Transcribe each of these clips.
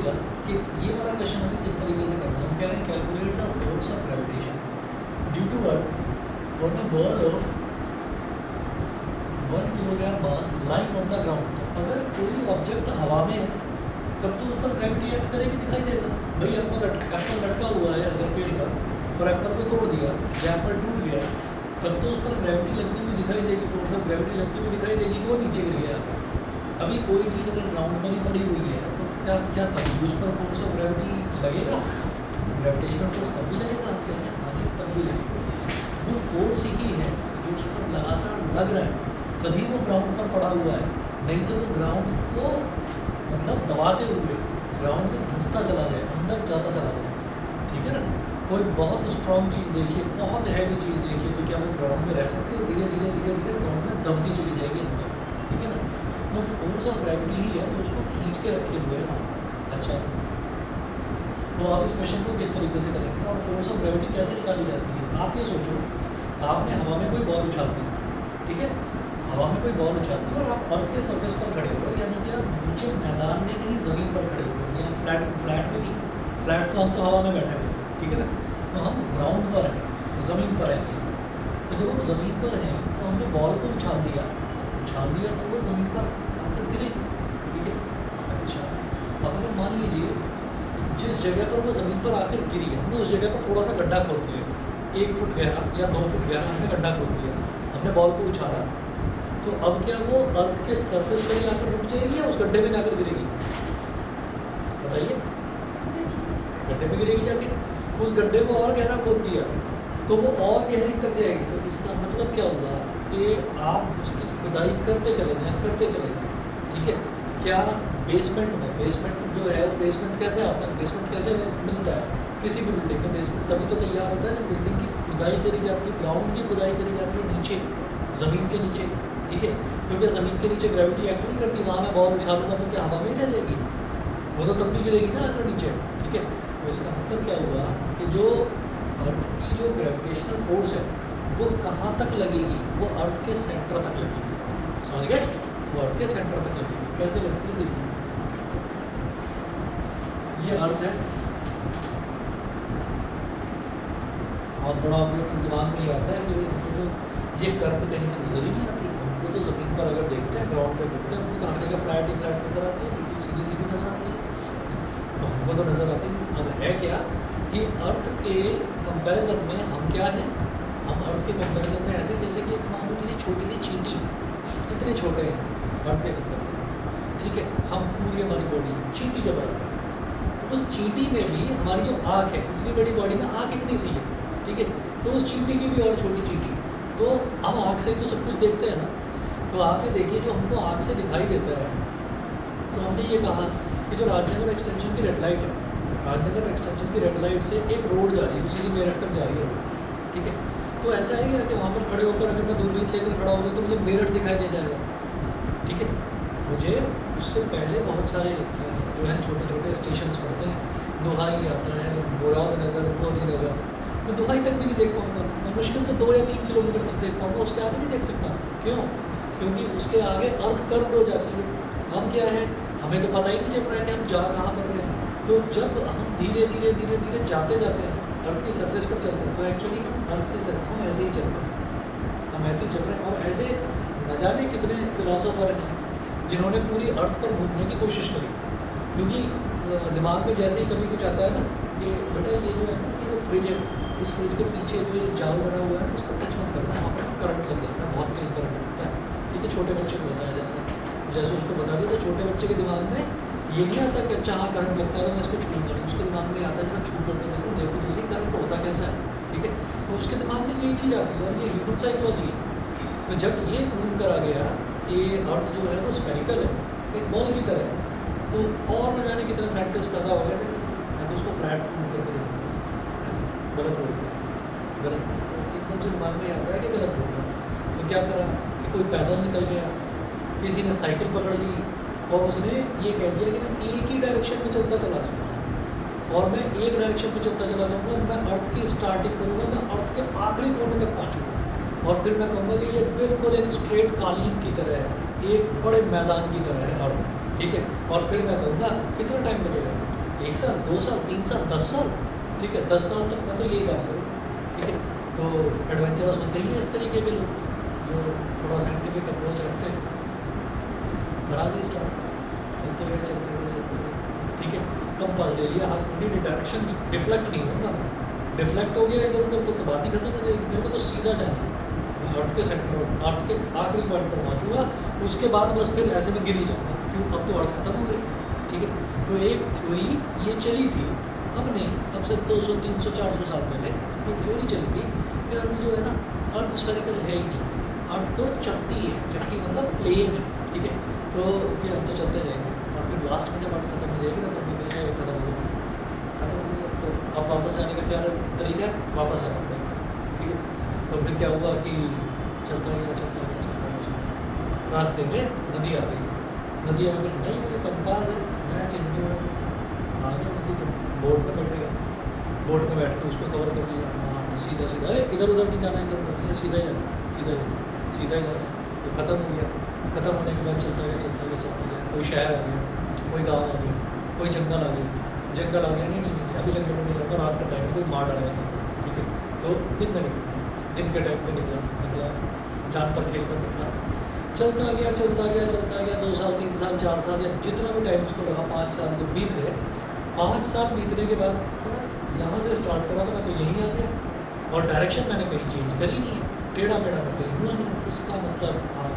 देखिएगा कि ये वाला क्वेश्चन हमें किस तरीके से करना है। हम कह रहे हैं calculate the force of gravitation due to earth on a ball of 1 kilogram mass lying on the ground. तो अगर कोई ऑब्जेक्ट हवा में है तब तो उस पर ग्रेविटी एक्ट करेगी, दिखाई देगा। भाई एप्पल लटका हुआ है अगर पेड़ पर और एप्पल को तोड़ दिया या एप्पल टूट गया, तब तो उस पर ग्रेविटी लगती हुई दिखाई देगी, फोर्स ऑफ ग्रेविटी लगती हुई दिखाई देगी कि वो नीचे गिर गया। अभी कोई चीज़ अगर ग्राउंड पर ही पड़ी हुई है तो क्या क्या तब उस पर फोर्स ऑफ ग्रेविटी लगेगा? ग्रेविटेशनल फोर्स तब भी लगेगा, आप कहते हैं हाँ जी तब भी लगेगा। वो फोर्स ही है जो उस पर लगातार लग रहा है, तभी वो ग्राउंड पर पड़ा हुआ है। नहीं तो वो ग्राउंड को मतलब दबाते हुए ग्राउंड में धंसता चला जाए, अंदर जाता चला जाए, ठीक है ना। कोई बहुत स्ट्रॉन्ग चीज़ देखिए, बहुत हैवी चीज़ देखिए, तो क्या वो ग्राउंड में रह सकती है? धीरे धीरे धीरे धीरे ग्राउंड में दबती चली जाएगी अंदर, ठीक है ना। तो फोर्स ऑफ ग्रेविटी ही है जो उसको खींच के रखे हुए है। अच्छा, तो आप इस क्वेश्चन को किस तरीके से करेंगे और फोर्स ऑफ ग्रेविटी कैसे निकाली जाती है? आप ये सोचो, आपने हवा में कोई बॉल उछाल दी, ठीक है, हवा में कोई बॉल उछाल दी और आप अर्थ के सरफेस पर खड़े हो, यानी कि आप नीचे मैदान में कहीं ज़मीन पर खड़े हो, या फ्लैट में नहीं, फ्लैट तो हम तो हवा में बैठे हुए, ठीक है ना। तो हम ग्राउंड पर हैं, ज़मीन पर हैं। तो जब हम ज़मीन पर हैं तो हमने बॉल को उछाल दिया तो वो ज़मीन पर आकर गिरेगी, ठीक है। अच्छा, अब अगर मान लीजिए जिस जगह पर वो ज़मीन पर आकर गिरी है, हमने उस जगह पर थोड़ा सा गड्ढा खोद दिया, 1 फुट गहरा या 2 फुट गहरा हमने गड्ढा खोद दिया, हमने बॉल को उछाला, तो अब क्या वो अर्थ के सरफेस पर ही आकर रुक जाएगी या उस गड्ढे में जाकर गिरेगी? बताइए, गड्ढे में गिरेगी जाके। उस गड्ढे को और गहरा खोद दिया तो वो और गहरी तक जाएगी। तो इसका मतलब क्या हुआ कि आप उसकी खुदाई करते चले जाएं, ठीक है। क्या बेसमेंट जो है वो बेसमेंट कैसे आता है, बेसमेंट कैसे मिलता है किसी भी बिल्डिंग में? बेसमेंट तभी तो तैयार होता है जब बिल्डिंग की खुदाई करी जाती है, ग्राउंड की खुदाई करी जाती है नीचे, ज़मीन के नीचे, ठीक है। क्योंकि ज़मीन के नीचे ग्रेविटी एक्ट नहीं करती, वहाँ मैं बॉल उछालूंगा तो क्या हवा में ही रह जाएगी? वो तो तब भी गिरेगी ना आकर नीचे, ठीक है। तो इसका मतलब क्या हुआ कि जो अर्थ की जो ग्रेविटेशनल फोर्स है वो कहाँ तक लगेगी? वो अर्थ के सेंटर तक लगेगी, समझ गए? वो अर्थ के सेंटर तक लगेगी। कैसे लगती है देखिए, ये अर्थ है, बहुत बड़ा ऑब्जेक्ट दिमाग में ही आता है कि हमको तो ये कर्व कहीं से नजर ही नहीं आती। हमको तो ज़मीन पर अगर देखते हैं, ग्राउंड पे घूमते हैं, तो हर जगह फ्लैट ही फ्लैट नज़र आती है, बिल्कुल सीधी नज़र आती है, तो हमको तो नज़र आती नहीं। अब है क्या कि अर्थ के कंपैरिजन में हम क्या हैं, हम अर्थ के कंपैरिजन में ऐसे जैसे कि एक मामूली सी छोटी सी चींटी, इतने छोटे हैं अर्थ के कंपैरिजन में, ठीक है। हम पूरी हमारी बॉडी चींटी के बराबर है। उस चींटी में भी हमारी जो आँख है, इतनी बड़ी बॉडी में आँख इतनी सी है, ठीक है। तो उस चींटी की भी और छोटी चींटी, तो हम आँख से ही तो सब कुछ देखते हैं ना। तो आप ये देखिए, जो हमको आँख से दिखाई देता है, तो हमने ये कहा कि जो राजनगर एक्सटेंशन की रेड लाइट है, राजनगर एक्सटेंशन की रेड लाइट से एक रोड जा रही है, उसी मेरठ तक जा रही है रोड, ठीक है। तो ऐसा है क्या कि वहाँ पर खड़े होकर अगर मैं दूरबीन लेकर खड़ा हो जाऊँ तो मुझे मेरठ दिखाई दे जाएगा, ठीक है। मुझे उससे पहले बहुत सारे जो है छोटे छोटे स्टेशन पड़ते हैं, दुहाई आता है, मुरादनगर, मोदीनगर, मैं दुहाई तक भी नहीं देख पाऊँगा, मैं मुश्किल से 2 या 3 किलोमीटर तक देख पाऊँगा, उसके आगे नहीं देख सकता। क्यों? क्योंकि उसके आगे अर्थ कर्व हो जाती है। हम क्या है, हमें तो पता ही नहीं चल रहा है कि हम जा कहाँ पर रहे हैं। तो जब हम धीरे धीरे धीरे धीरे जाते जाते हैं, अर्थ की सरफेस पर चलते हैं, तो एक्चुअली हम अर्थ की सरफेस हम ऐसे ही चल रहे हैं, हम ऐसे ही चल रहे हैं। और ऐसे न जाने कितने फिलोसोफर हैं जिन्होंने पूरी अर्थ पर घूमने की कोशिश करी। क्योंकि दिमाग में जैसे ही कभी कुछ आता है ना कि बेटा ये जो है ना, ये जो फ्रिज है, इस फ्रिज के पीछे जो ये जाल बना हुआ है ना, इसको टच मत करना, वहाँ पर करंट लग जाता है, बहुत तेज़ करंट लगता है, ठीक है। छोटे बच्चे को बताया जाता है, जैसे उसको बता दिया तो छोटे बच्चे के दिमाग में ये नहीं आता कि अच्छा हाँ करंट लगता है तो मैं इसको छूऊंगा नहीं, उसके दिमाग में आता है जरा छू करके देखो तो सही करंट होता कैसा है, ठीक है। तो उसके दिमाग में यही चीज़ आती है और ये ह्यूमन साइकोलॉजी है। तो जब ये प्रूव करा गया कि अर्थ जो है वो स्फेरिकल है, एक बॉल की तरह है, तो और न जाने कितने साइंटिस्ट पैदा हो गए। मैं तो उसको फ्लैट प्रूव करके देखूँगा, गलत बोल दिया, गलत एकदम से दिमाग में आता है कि गलत बोल रहा। तो क्या करा कि कोई पैदल निकल गया, किसी ने साइकिल पकड़ ली और उसने ये कह दिया कि मैं एक ही डायरेक्शन में चलता चला जाऊँगा और मैं एक डायरेक्शन में चलता चला जाऊँगा, मैं अर्थ की स्टार्टिंग करूँगा, मैं अर्थ के आखिरी कोने तक पहुँचूँगा और फिर मैं कहूँगा कि ये बिल्कुल एक स्ट्रेट कालीन की तरह है, एक बड़े मैदान की तरह है अर्थ, ठीक है। और फिर मैं कहूँगा कितना टाइम लगेगा, 1 साल, 2 साल, 3 साल, 10 साल, ठीक है, 10 साल तक मैं तो यही काम करूँ, ठीक है। तो एडवेंचरस होते ही हैं इस तरीके के लोग जो थोड़ा साइंटिफिक अप्रोच रखते हैं। करा दी स्टार्ट, चलते गए चलते गए चलते गए, ठीक है। कंपास ले लिया हाथ में, डायरेक्शन नहीं, डिफ्लेक्ट नहीं होगा, डिफ्लेक्ट हो गया इधर उधर तो बात ही खत्म हो जाएगी। मेरे को तो सीधा जाना है, मैं अर्थ के सेंटर, अर्थ के आखिरी पॉइंट पर पहुँचूँगा, उसके बाद बस फिर ऐसे में गिर ही जाऊँगा, क्यों, अब तो अर्थ खत्म हो गई, ठीक है। तो एक थ्योरी ये चली थी, अब नहीं, अब से 200 300 400 साल पहले एक थ्योरी चली थी कि अर्थ जो है ना, अर्थ स्फेरिकल है ही नहीं, अर्थ तो चपटी है, चपटी मतलब प्लेन है, ठीक है। तो कि हम तो चलते जाएंगे और फिर लास्ट में जब अर्थ खत्म हो जाएगी ना, तब भी कहेंगे खत्म हो गया, खत्म हो गया, तो अब वापस आने का क्या तरीका है, वापस आना पड़ेगा, ठीक है। तो फिर क्या हुआ कि चलता गया चलता गया चलता गया चलता गया, रास्ते में नदी आ गई, नदी आ गई, नहीं मुझे कंपास है, मैं चेंज नहीं हो रहा, आ गया नदी, तो बोट में बैठेगा, बोट में बैठ के उसको कवर कर लिया, हाँ सीधा सीधा, इधर उधर नहीं जाना, इधर उधर नहीं, सीधा ही जाना, सीधा ही जाना, सीधा ही जाना, तो ख़त्म हो गया। ख़त्म होने के बाद चलता गया चलता गया चलता गया, कोई शहर आ गया, कोई गाँव आ गया, कोई जंगल आ गया, जंगल आ गया, नहीं नहीं नहीं, अभी जंगल में नहीं जाऊँगा, रात का टाइम है, कोई मार डालेगा मेरे को, ठीक है। तो दिन में निकला, दिन के टाइम पे निकला, जान पर खेल कर निकला, चलता गया चलता गया चलता गया, 2 साल 3 साल 4 साल या जितना भी टाइम उसको लगा, 5 साल जब बीत गए, 5 साल बीतने के बाद यार यहाँ से स्टार्ट करा तो मैं तो यहीं आ गया, और डायरेक्शन मैंने कहीं चेंज करी नहीं है, टेढ़ा मेढ़ा मैं कहीं हुआ नहीं। इसका मतलब हाँ,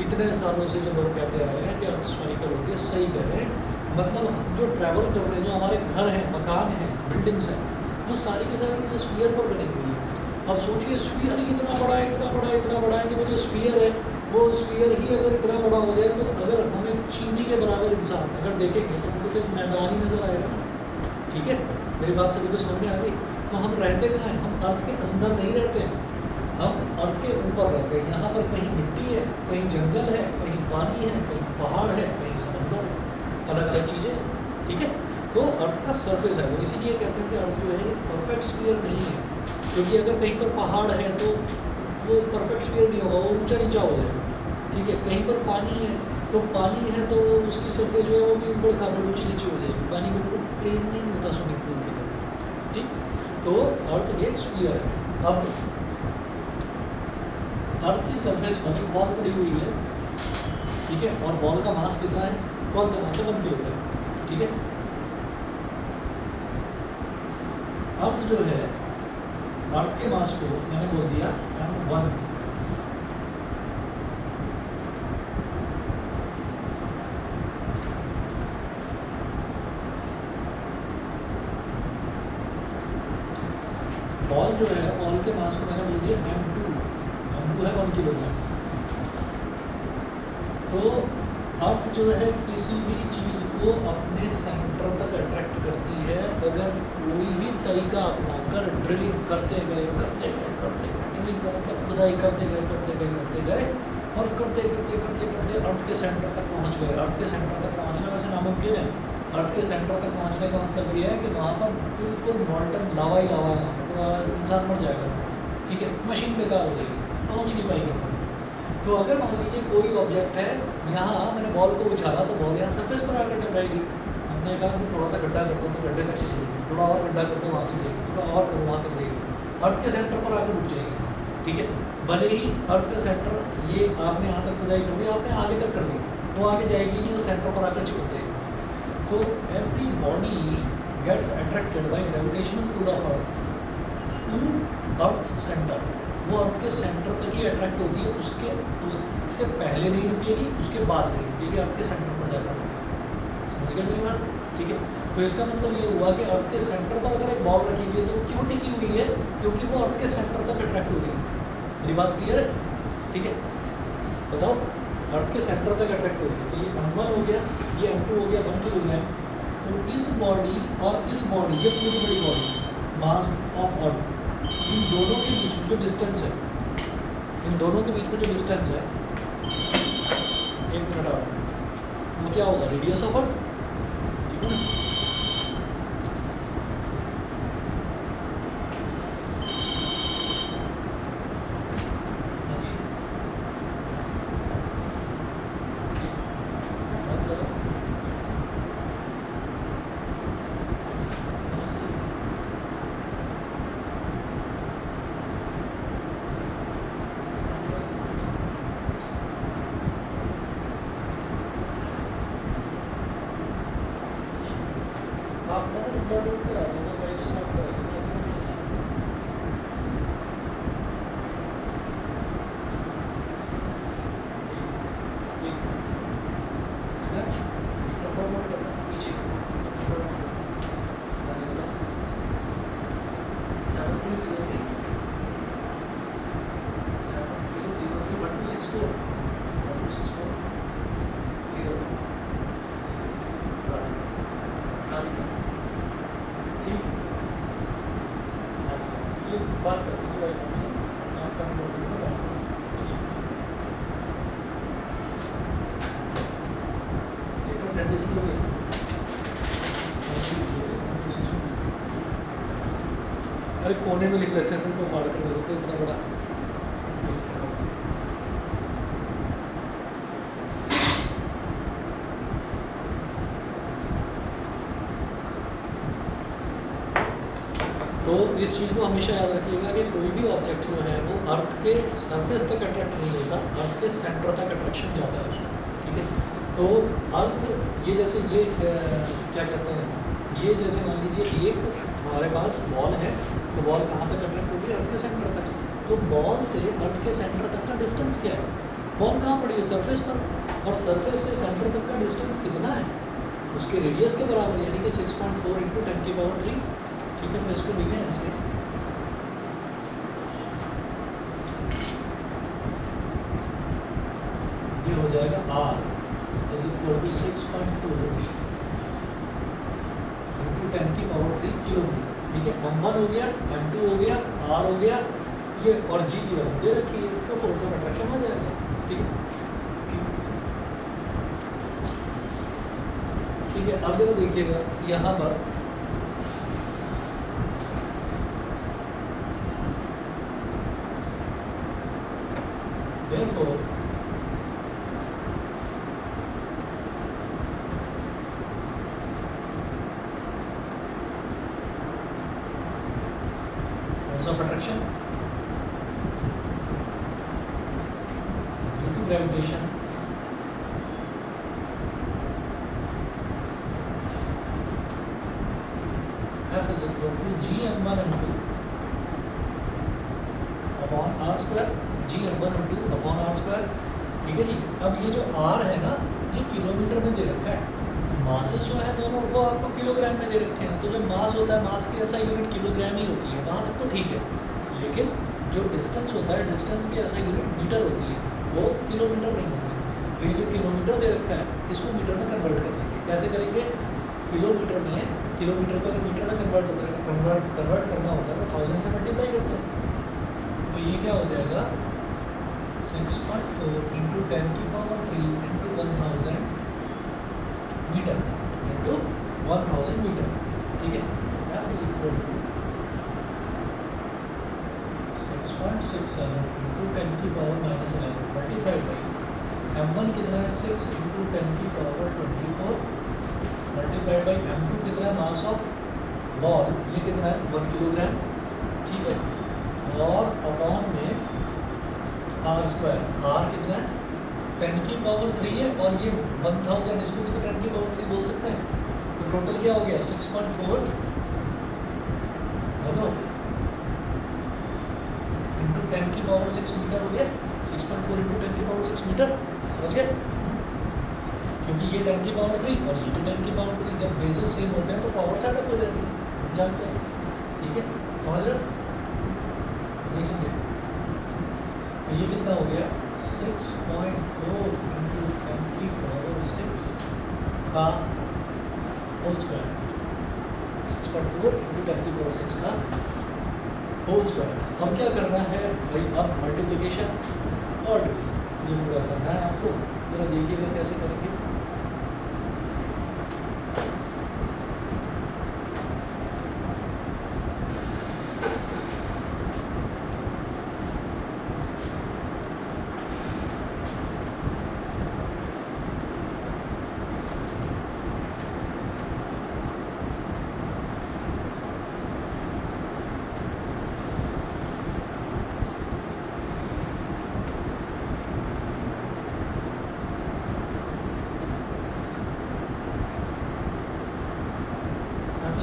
इतने सालों से जो लोग कहते आ रहे हैं कि अर्थ स्फेरिकल होती है, सही कह रहे हैं, मतलब हम जो ट्रैवल कर रहे हैं, जो हमारे घर हैं, मकान हैं, बिल्डिंग्स हैं, वो सारी की सारी इस स्फीयर पर बनी हुई है। अब सोचिए स्फीयर ही इतना बड़ा है, इतना बड़ा है, इतना बड़ा है कि वो जो स्फीयर है, वो स्फीयर ही अगर इतना बड़ा हो जाए, तो अगर हम एक चींटी के बराबर इंसान अगर देखेंगे तो उनको तो एक मैदान ही नज़र आएगा ना, ठीक है। मेरी बात सभी को समझ में आ गई। तो हम रहते कहाँ हैं, हम अर्थ के अंदर नहीं रहते हैं, हम अर्थ के ऊपर रहते हैं। यहाँ पर कहीं मिट्टी है, कहीं जंगल है, कहीं पानी है, कहीं पहाड़ है, कहीं समंदर है, अलग अलग चीज़ें, ठीक है। तो अर्थ का सरफेस है वो, इसीलिए कहते हैं कि अर्थ जो है परफेक्ट स्फीयर नहीं है, क्योंकि अगर कहीं पर पहाड़ है तो वो परफेक्ट स्फीयर नहीं होगा, वो ऊंचा नीचा हो जाएगा, ठीक है। कहीं पर पानी है तो पानी है तो उसकी सरफेस जो है वो भी ऊपर खाबड़ ऊँची नीची हो जाएगी, पानी बिल्कुल प्लेन नहीं होता स्विमिंग पूल की तरह, ठीक। तो अर्थ एक स्फीयर है। अब अर्थ की सरफेस पर एक बॉल पड़ी हुई है, ठीक है, और बॉल का मास कितना है, बॉल का मास है 1 किलोग्राम, ठीक है। अर्थ जो है, अर्थ के मास को मैंने बोल दिया m1, बॉल जो है, बॉल के मास को मैंने बोल दिया m2, m2 है 1 किलोग्राम। तो अर्थ जो है किसी भी चीज़ को अपने सेंटर तक अट्रैक्ट करती है अगर कोई भी तरीका अपनाकर ड्रिलिंग करते गए ड्रिलिंग का मतलब खुदाई करते गए और करते अर्थ के सेंटर तक पहुंच गए। अर्थ के सेंटर तक पहुंचना वैसे नामुमकिन है। अर्थ के सेंटर तक पहुंचने का मतलब ये है कि वहाँ पर बिल्कुल मॉल्टन लावा ही लावा है, तो इंसान मर जाएगा, ठीक है, मशीन बेकार हो जाएगी, पहुँच नहीं पाएगी। तो अगर मान लीजिए कोई ऑब्जेक्ट है, यहाँ मैंने बॉल को उछाला तो बॉल यहाँ सरफेस पर आकर टकराएगी। हमने कहा कि थोड़ा सा गड्ढा कर दो तो गड्ढे तक चली जाएगी, थोड़ा और गड्ढा कर दो वहाँ तक जाएगी, थोड़ा और करो वहाँ तक जाएगी, अर्थ के सेंटर पर आकर रुक जाएगी, ठीक है। भले ही अर्थ का सेंटर ये आपने यहाँ तक खुदाई कर दी, आपने आगे तक कर दी, वो आगे जाएगी नहीं, वो सेंटर पर आकर चिपक जाएगी। तो every body gets attracted by gravitational pull of earth to earth centre. वो अर्थ के सेंटर तक ही अट्रैक्ट होती है, उससे पहले नहीं रुकेगी, उसके बाद नहीं रुकेगी, अर्थ के सेंटर पर जाकर रुकेगी। समझ गए मेरी बात, ठीक है। तो इसका मतलब ये हुआ कि अर्थ के सेंटर पर अगर एक बॉल रखी हुई है तो क्यों टिकी हुई है, क्योंकि वो अर्थ के सेंटर तक अट्रैक्ट हो रही है। मेरी बात क्लियर है, ठीक है। बताओ, अर्थ के सेंटर तक अट्रैक्ट हो रही है, तो ये m1 हो गया, ये m2 हो गया, 1 किलोग्राम। तो इस बॉडी और इस बॉडी, ये पूरी बड़ी बॉडी मास ऑफ अर्थ, इन दोनों के बीच में जो डिस्टेंस है, इन दोनों के बीच में जो डिस्टेंस है, 1 मिनट और, वो क्या होगा, रेडियस ऑफ अर्थ, ठीक है ना। आप ना नंबर नोट करा दो, मैं वाइफ से बात करा दूंगा। नंबर नोट करना पीछे, नंबर नोट करना 7303 7303 1264 1264 0 ठीक है। ये बात कर दीजिए भाई हमसे, मैं आपका नंबर दूँगा, बात करो। ठीक है, देखो 10 डिजिट हो गई। अरे कोने में लिख लेते हैं, फिर को फाड़ कर दे देते इतना बड़ा पेज का। तो इस चीज़ को हमेशा याद रखिएगा कि कोई भी ऑब्जेक्ट जो है वो अर्थ के सरफेस तक अट्रैक्ट नहीं होता, अर्थ के सेंटर तक अट्रैक्शन जाता है उसका, ठीक है। तो अर्थ ये जैसे ये क्या कहते हैं, ये जैसे मान लीजिए एक हमारे पास बॉल है, तो बॉल कहाँ तक अट्रैक्ट होगी, अर्थ के सेंटर तक। तो बॉल से अर्थ के सेंटर तक का डिस्टेंस क्या है, बॉल कहाँ पड़ी है, सरफेस पर, और सरफेस से सेंटर तक का डिस्टेंस कितना है, उसके रेडियस के बराबर, यानी कि 6.4 × 10⁻³ ठीक है। तो इसको लिखें ऐसे, ये हो जाएगा R = 6.4 × 10⁻³ किलोमीटर, ठीक है। M1 हो गया, M2 हो गया, R हो गया, ये और G की वैल्यू दे रखी है, तो फोर्स ऑफ अट्रैक्शन आ जाएगा, ठीक है। ठीक है, अब जरा देखिएगा यहाँ पर therefore force of attraction due to gravitation F is equal to Gm1 m2 upon r², Gm1 m2 upon r², ठीक है जी। अब ये जो R है ना, ये किलोमीटर में दे रखा है, मासेस जो है दोनों वो आपको किलोग्राम में दे रखे हैं। तो जो मास होता है, मास की ऐसा यूनिट किलोग्राम ही होती है, वहाँ तक तो ठीक है। लेकिन जो डिस्टेंस होता है, डिस्टेंस की ऐसा यूनिट मीटर होती है, वो किलोमीटर नहीं होती। तो ये जो किलोमीटर दे रखा है, इसको मीटर में कन्वर्ट कर लेंगे। कैसे करेंगे, किलोमीटर में, किलोमीटर को अगर मीटर में कन्वर्ट होता है, कन्वर्ट करना होता है तो 1000 से मल्टीप्लाई करते हैं। तो ये क्या हो जाएगा, 6.4 × 10⁻³ × 1000 मीटर इंटू 1000 मीटर, ठीक है। F is equal to 6.67 × 10⁻⁻11 multiplied by M1 कितना है, 6 × 10⁻24 मल्टीप्लाइड बाई M2 कितना है, मास ऑफ बॉल, ये कितना है, 1 किलोग्राम, ठीक है। और अपॉन में r², R कितना है, 10⁻³ है, और ये 1000, इसको भी तो 10⁻³ बोल सकते हैं। तो टोटल क्या हो गया, 6.4 बोलो इंटू 10⁻6 मीटर हो गया, 6.4 × 10⁻6 मीटर, समझ गए। क्योंकि ये 10⁻³ और ये भी 10⁻³, जब बेसिस सेम होते हैं तो पावर सेट अप हो जाती है, हम जानते हैं, ठीक है। समझ रहे हो, नहीं समझे। तो ये कितना हो गया, 6.4 × 10⁻6 का होल स्क्वायर, 6.4 × 10⁻6 का होल स्क्वायर। अब क्या करना है भाई, अब मल्टीप्लिकेशन और डिवीजन ये पूरा करना है आपको। जरा देखिएगा कैसे करेंगे।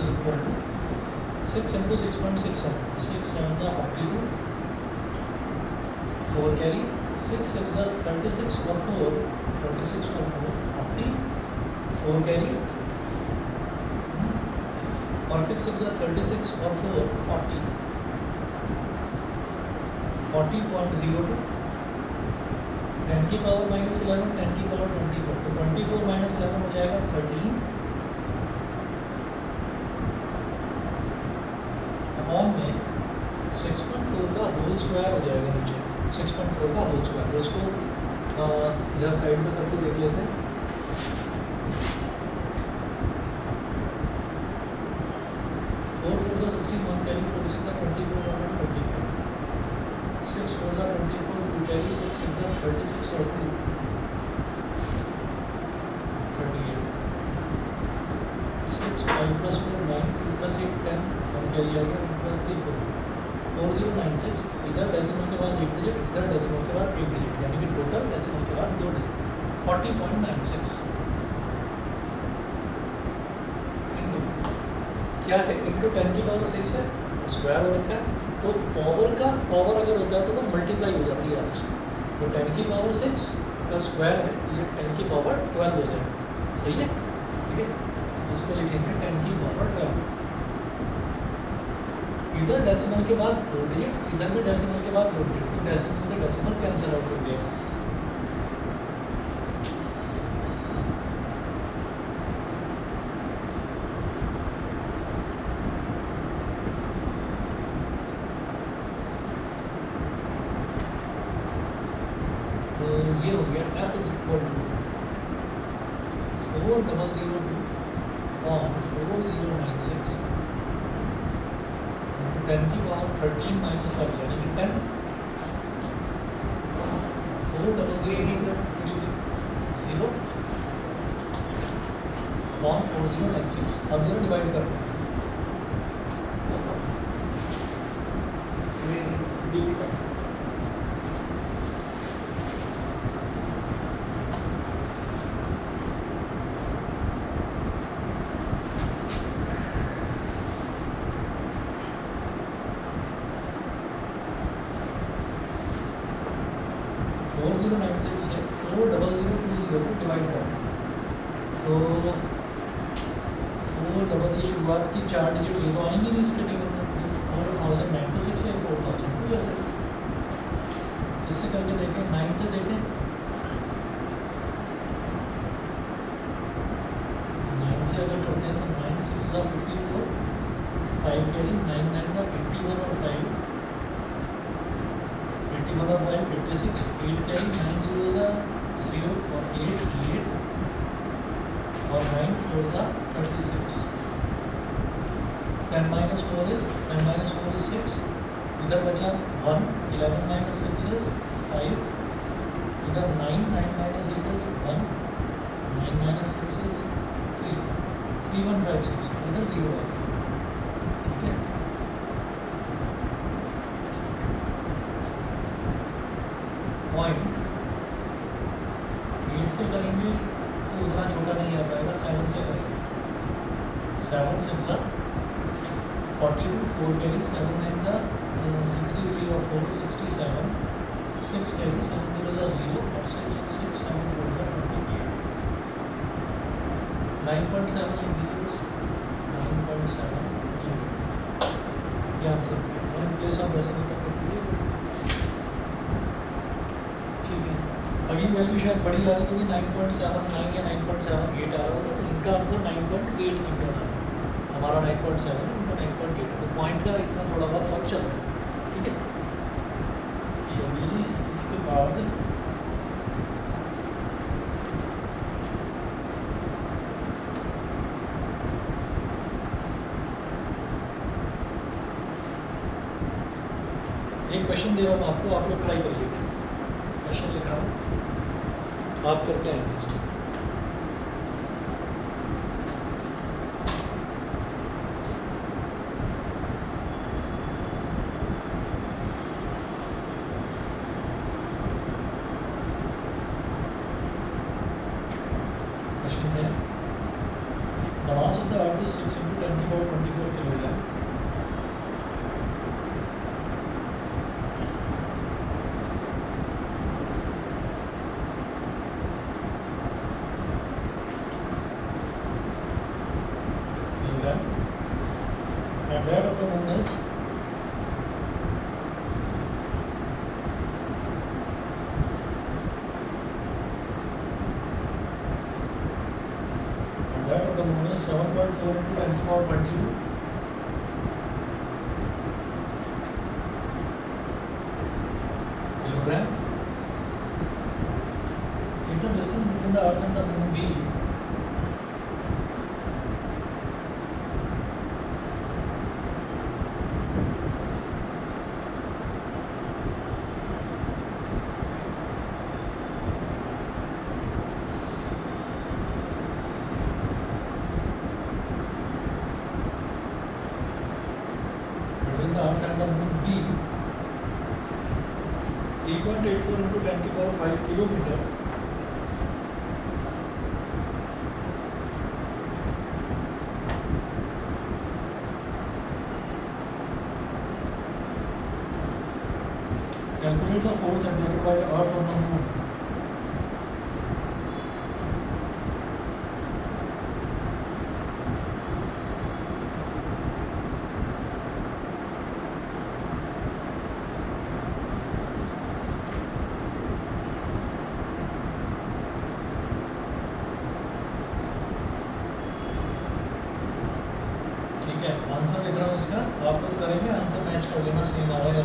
इज इक्वल टू 6 इंटू 6.67 6 7 जा 42 4 कैरी 6 6 जा 36 और 4 36 और 4 40 4 कैरी और 6 6 जा 36 और 4 40 40.02 10 की पावर माइनस 11 10 की पावर 24 तो 24 माइनस 11 हो जाएगा 13 अपॉन में 6.4 का होल स्क्वायर हो जाएगा नीचे 6.4 का होल स्क्वायर। तो इसको जरा साइड में करके देख लेते हैं। 4 4 का 16 1 कैरी 4 6 का 24 और 25 6 4 का 24 2 कैरी 6 6 का 36 और 2 38 6 5 प्लस 4 9 2 प्लस 8 10 1 कैरी आ गया 2 प्लस 3 4 4096 इधर डेसिमल के बाद एक डिजिट इधर डेसिमल के बाद एक डिजिट यानी कि टोटल डेसिमल के बाद 2 डिजिट 40.96 इंटू क्या है इंटू 10 की पावर 6 है स्क्वायर हो रखा है तो पावर अगर होता है तो वो मल्टीप्लाई हो जाती है आपस में। तो 10 की पावर 6 का स्क्वायर है तो ये 10 की पावर 12 हो जाएगा। सही है ठीक है। इसको लिखेंगे 10 की पावर 12 इधर डेसिमल के बाद 2 डिजिट इधर भी डेसिमल के बाद 2 डिजिट तो डेसिमल से डेसिमल कैंसिल आउट हो गया। तो ये हो गया f is equal to 4002 on 4096 10 की पावर 13 माइनस 12 यानी कि 10 0 ऑन 4096 अब जरा डिवाइड कर दें। से 4020 को डिवाइड करना है तो 400 शुरुआत की 4 डिजिट ये तो आएंगी नहीं इसके टेबल में 4096 है 4002 ऐसे इससे करके देखें 9 से देखें 9 से अगर करते हैं तो 9 6 जा 54 5 कैरी 9 9 जा 81 और 5 81 और 5 86 8 कैरी 9 0 जा 0 और 8 और 9 4 जा 36 10 minus 4 is 6 इधर बचा 1 11 minus 6 is 5 इधर 9 minus 8 is 1 9 minus 6 is 3 3156 इधर 0 आ गया। ठीक है पॉइंट 8 से करेंगे तो उतना छोटा नहीं आ पाएगा 7 से करेंगे 7 6 जा 42 4 कैरी 7 9 जा 63 और 4 67 6 कैरी 7 0 जा 0 और 6 6 7 4 जा 28 9.7 लिख दीजिए 9.7 ये आंसर हो गया। वन प्लेस ऑफ डेसिमल तक रख दीजिए। ठीक है अगली वैल्यू शायद बड़ी आ रही होगी 9.79 या 9.78 आ रहा होगा तो इनका आंसर 9.8 निकल रहा है हमारा 9.7 है उनका 9.8 है तो पॉइंट का इतना थोड़ा बहुत फर्क चल रहा है। ठीक है चलिए जी इसके बाद एक क्वेश्चन दे रहा हूँ आपको आप लोग ट्राई करिएगा। क्वेश्चन लिख रहा हूँ आप करके आएंगे इसको। क्वेश्चन है Nawazuddin the earth is 6 into 10 to the power 24 kilogram. And that of the moon is that of the moon is 7.4 into 10 to the power 22 kilogram. If the distance between the earth and the moon be between the earth and the moon be 3.84 into 10 to the power 5 kilometer, calculate the force exerted by the earth on the moon. ठीक है, answer लिख रहा हूँ इसका, आप लोग करेंगे, answer match कर लेना सेम आ रहा है या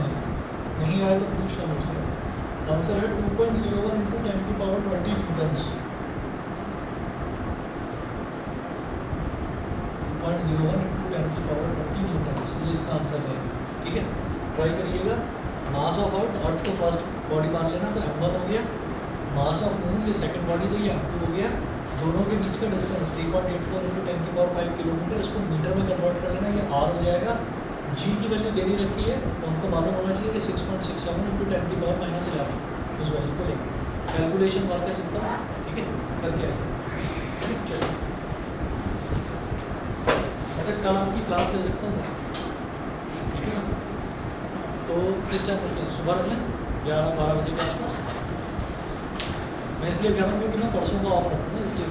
नहीं आया तो पूछ लो मुझसे। आंसर है 2.01 into 10 to the power 20 Newton's. 2.01 into 10 to the power 20 Newton's, ये इसका आंसर रहेगा। ठीक है, ट्राई करिएगा। मास ऑफ अर्थ को फर्स्ट बॉडी मान लेना, तो m1 हो गया। मास ऑफ मून ये सेकंड बॉडी, तो ये m2 हो गया। दोनों के बीच का distance 3.84 into 10 to the power 5 kilometre, इसको मीटर में कन्वर्ट कर लेना, ये r हो जाएगा। g की वैल्यू देनी रखी है, तो हमको मालूम होना चाहिए कि 6.67 into 10 to the power -11, उस वैल्यू को लेंगे। कैलकुलेशन वर्क है सिंपल, ठीक है, करके आइए। चलिए, अच्छा कल आपकी क्लास ले सकता हूँ, ठीक है ना? तो किस टाइम रखें, सुबह रख लें 11-12 बजे के आसपास। मैं इसलिए कह रहा हूँ क्योंकि मैं परसों का ऑफ रखूँगा, इसलिए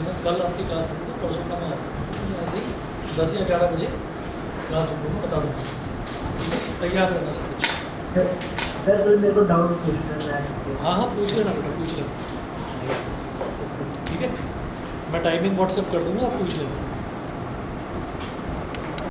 मैं कल आपकी क्लास रखूँगा, परसों का मैं ऑफ रखूँगा। मैं ऐसे ही 10 या 11 बजे क्लास रखूँगा, बता दूँगा। ठीक है, तैयार रहना सब कुछ। सर तो मेरे को डाउट पूछना है। हाँ हाँ, पूछ लेना बेटा, पूछ लेना। ठीक है, मैं टाइमिंग व्हाट्सएप कर दूँगा, आप पूछ लेना।